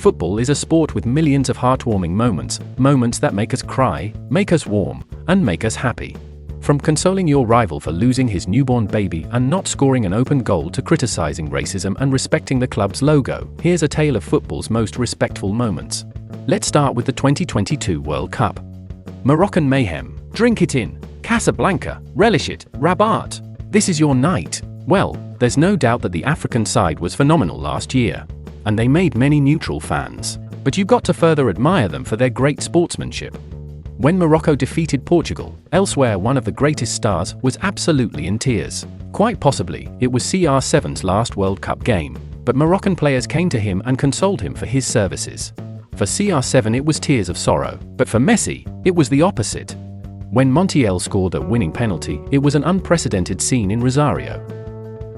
Football is a sport with millions of heartwarming moments, moments that make us cry, make us warm, and make us happy. From consoling your rival for losing his newborn baby and not scoring an open goal to criticizing racism and respecting the club's logo, here's a tale of football's most respectful moments. Let's start with the 2022 World Cup. Moroccan mayhem, drink it in, Casablanca, relish it, Rabat. This is your night. Well, there's no doubt that the African side was phenomenal last year, and they made many neutral fans. But you've got to further admire them for their great sportsmanship. When Morocco defeated Portugal, elsewhere one of the greatest stars was absolutely in tears. Quite possibly, it was CR7's last World Cup game, but Moroccan players came to him and consoled him for his services. For CR7 it was tears of sorrow, but for Messi, it was the opposite. When Montiel scored a winning penalty, it was an unprecedented scene in Rosario.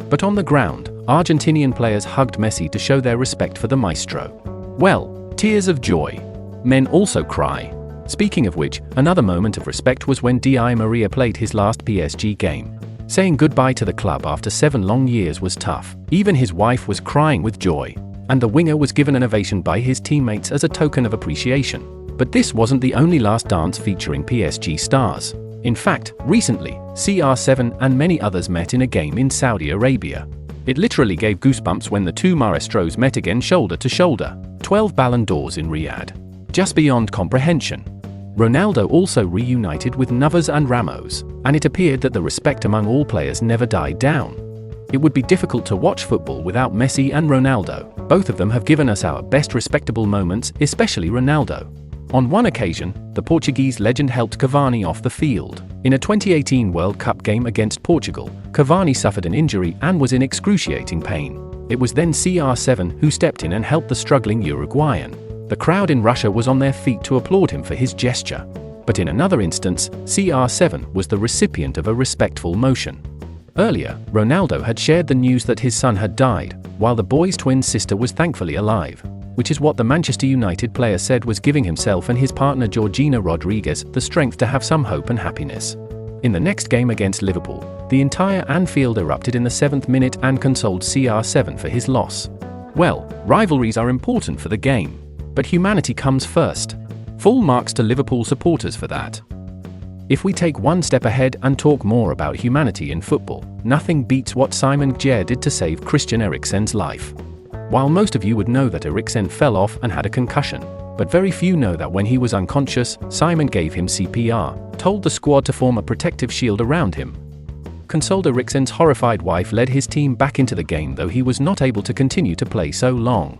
But on the ground, Argentinian players hugged Messi to show their respect for the maestro. Well, tears of joy. Men also cry. Speaking of which, another moment of respect was when Di Maria played his last PSG game. Saying goodbye to the club after 7 long years was tough. Even his wife was crying with joy. And the winger was given an ovation by his teammates as a token of appreciation. But this wasn't the only last dance featuring PSG stars. In fact, recently, CR7 and many others met in a game in Saudi Arabia. It literally gave goosebumps when the two maestros met again shoulder to shoulder. 12 Ballon d'Ors in Riyadh. Just beyond comprehension. Ronaldo also reunited with Navas and Ramos, and it appeared that the respect among all players never died down. It would be difficult to watch football without Messi and Ronaldo. Both of them have given us our best respectable moments, especially Ronaldo. On one occasion, the Portuguese legend helped Cavani off the field. In a 2018 World Cup game against Portugal, Cavani suffered an injury and was in excruciating pain. It was then CR7 who stepped in and helped the struggling Uruguayan. The crowd in Russia was on their feet to applaud him for his gesture. But in another instance, CR7 was the recipient of a respectful motion. Earlier, Ronaldo had shared the news that his son had died, while the boy's twin sister was thankfully alive, which is what the Manchester United player said was giving himself and his partner Georgina Rodriguez the strength to have some hope and happiness. In the next game against Liverpool, the entire Anfield erupted in the 7th minute and consoled CR7 for his loss. Well, rivalries are important for the game. But humanity comes first. Full marks to Liverpool supporters for that. If we take one step ahead and talk more about humanity in football, nothing beats what Simon Kjær did to save Christian Eriksen's life. While most of you would know that Eriksen fell off and had a concussion, but very few know that when he was unconscious, Simon gave him CPR, told the squad to form a protective shield around him. Consoled Eriksen's horrified wife led his team back into the game, though he was not able to continue to play so long.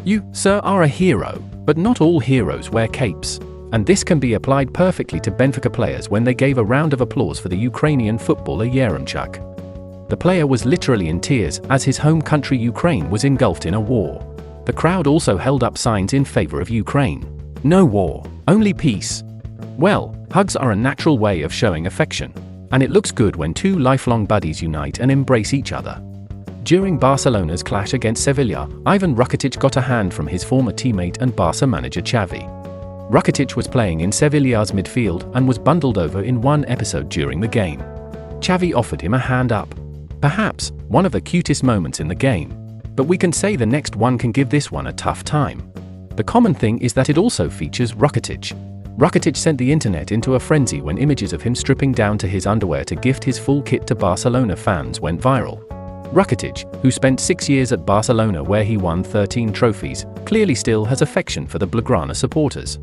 You, sir, are a hero, but not all heroes wear capes. And this can be applied perfectly to Benfica players when they gave a round of applause for the Ukrainian footballer Yaremchuk. The player was literally in tears as his home country Ukraine was engulfed in a war. The crowd also held up signs in favor of Ukraine. No war, only peace. Well, hugs are a natural way of showing affection. And it looks good when two lifelong buddies unite and embrace each other. During Barcelona's clash against Sevilla, Ivan Rakitic got a hand from his former teammate and Barca manager Xavi. Rakitic was playing in Sevilla's midfield and was bundled over in one episode during the game. Xavi offered him a hand up. Perhaps one of the cutest moments in the game. But we can say the next one can give this one a tough time. The common thing is that it also features Rakitic. Rakitic sent the internet into a frenzy when images of him stripping down to his underwear to gift his full kit to Barcelona fans went viral. Rakitic, who spent 6 years at Barcelona where he won 13 trophies, clearly still has affection for the Blaugrana supporters.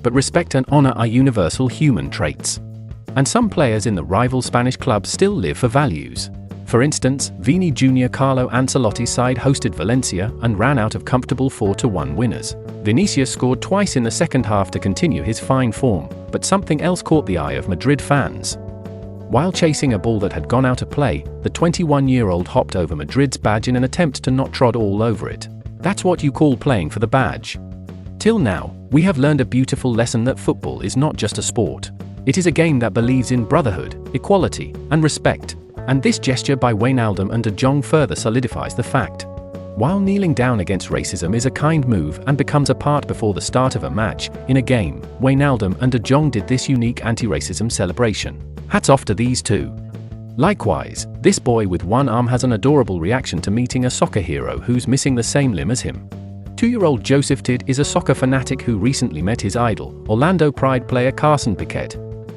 But respect and honor are universal human traits. And some players in the rival Spanish clubs still live for values. For instance, Vini Jr. Carlo Ancelotti's side hosted Valencia and ran out of comfortable 4-1 winners. Vinicius scored twice in the second half to continue his fine form, but something else caught the eye of Madrid fans. While chasing a ball that had gone out of play, the 21-year-old hopped over Madrid's badge in an attempt to not trod all over it. That's what you call playing for the badge. Till now, we have learned a beautiful lesson that football is not just a sport. It is a game that believes in brotherhood, equality, and respect. And this gesture by Wijnaldum and De Jong further solidifies the fact. While kneeling down against racism is a kind move and becomes a part before the start of a match, in a game, Wijnaldum and De Jong did this unique anti-racism celebration. Hats off to these two. Likewise, this boy with one arm has an adorable reaction to meeting a soccer hero who's missing the same limb as him. 2-year-old Joseph Tidd is a soccer fanatic who recently met his idol, Orlando Pride player Carson Piquet,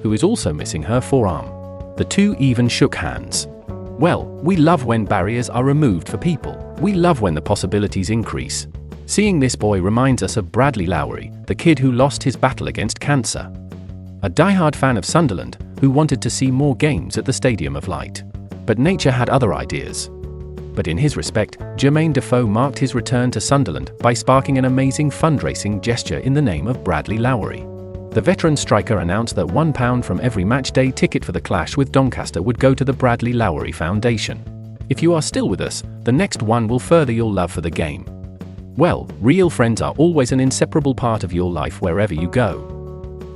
who is also missing her forearm. The two even shook hands. Well, we love when barriers are removed for people. We love when the possibilities increase. Seeing this boy reminds us of Bradley Lowery, the kid who lost his battle against cancer. A diehard fan of Sunderland, who wanted to see more games at the Stadium of Light. But nature had other ideas. But in his respect, Jermaine Defoe marked his return to Sunderland by sparking an amazing fundraising gesture in the name of Bradley Lowery. The veteran striker announced that £1 from every matchday ticket for the clash with Doncaster would go to the Bradley Lowery Foundation. If you are still with us, the next one will further your love for the game. Well, real friends are always an inseparable part of your life wherever you go.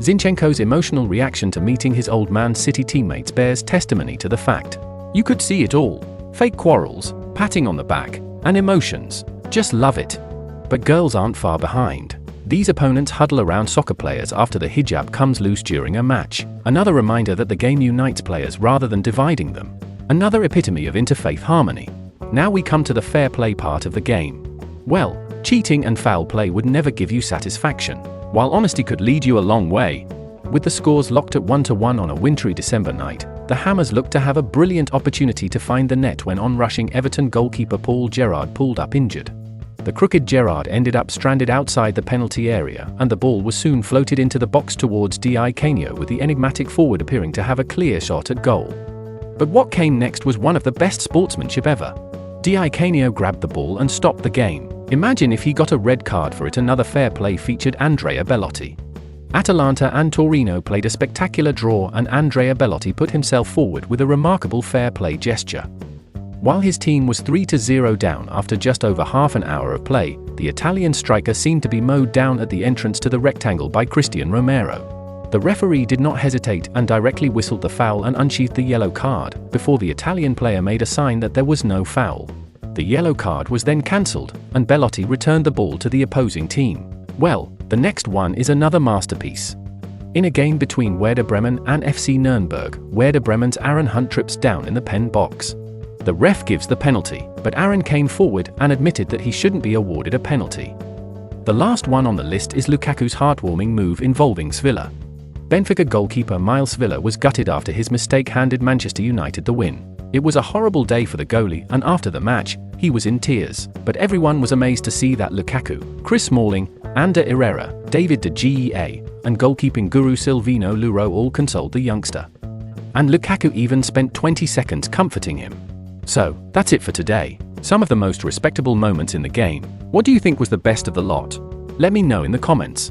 Zinchenko's emotional reaction to meeting his old Man City teammates bears testimony to the fact. You could see it all. Fake quarrels, patting on the back, and emotions. Just love it. But girls aren't far behind. These opponents huddle around soccer players after the hijab comes loose during a match. Another reminder that the game unites players rather than dividing them. Another epitome of interfaith harmony. Now we come to the fair play part of the game. Well, cheating and foul play would never give you satisfaction, while honesty could lead you a long way. With the scores locked at 1-1 on a wintry December night, the Hammers looked to have a brilliant opportunity to find the net when on-rushing Everton goalkeeper Paul Gerrard pulled up injured. The crooked Gerrard ended up stranded outside the penalty area, and the ball was soon floated into the box towards Di Canio, with the enigmatic forward appearing to have a clear shot at goal. But what came next was one of the best sportsmanship ever. Di Canio grabbed the ball and stopped the game. Imagine if he got a red card for it. Another fair play featured Andrea Bellotti. Atalanta and Torino played a spectacular draw, and Andrea Bellotti put himself forward with a remarkable fair play gesture. While his team was 3-0 down after just over half an hour of play, the Italian striker seemed to be mowed down at the entrance to the rectangle by Christian Romero. The referee did not hesitate and directly whistled the foul and unsheathed the yellow card, before the Italian player made a sign that there was no foul. The yellow card was then cancelled, and Bellotti returned the ball to the opposing team. Well, the next one is another masterpiece. In a game between Werder Bremen and FC Nürnberg, Werder Bremen's Aaron Hunt trips down in the pen box. The ref gives the penalty, but Aaron came forward and admitted that he shouldn't be awarded a penalty. The last one on the list is Lukaku's heartwarming move involving Svilla. Benfica goalkeeper Miles Svilla was gutted after his mistake handed Manchester United the win. It was a horrible day for the goalie, and after the match, he was in tears. But everyone was amazed to see that Lukaku, Chris Smalling, Ander Herrera, David De Gea, and goalkeeping guru Silvino Luro all consoled the youngster. And Lukaku even spent 20 seconds comforting him. So, that's it for today. Some of the most respectable moments in the game. What do you think was the best of the lot? Let me know in the comments.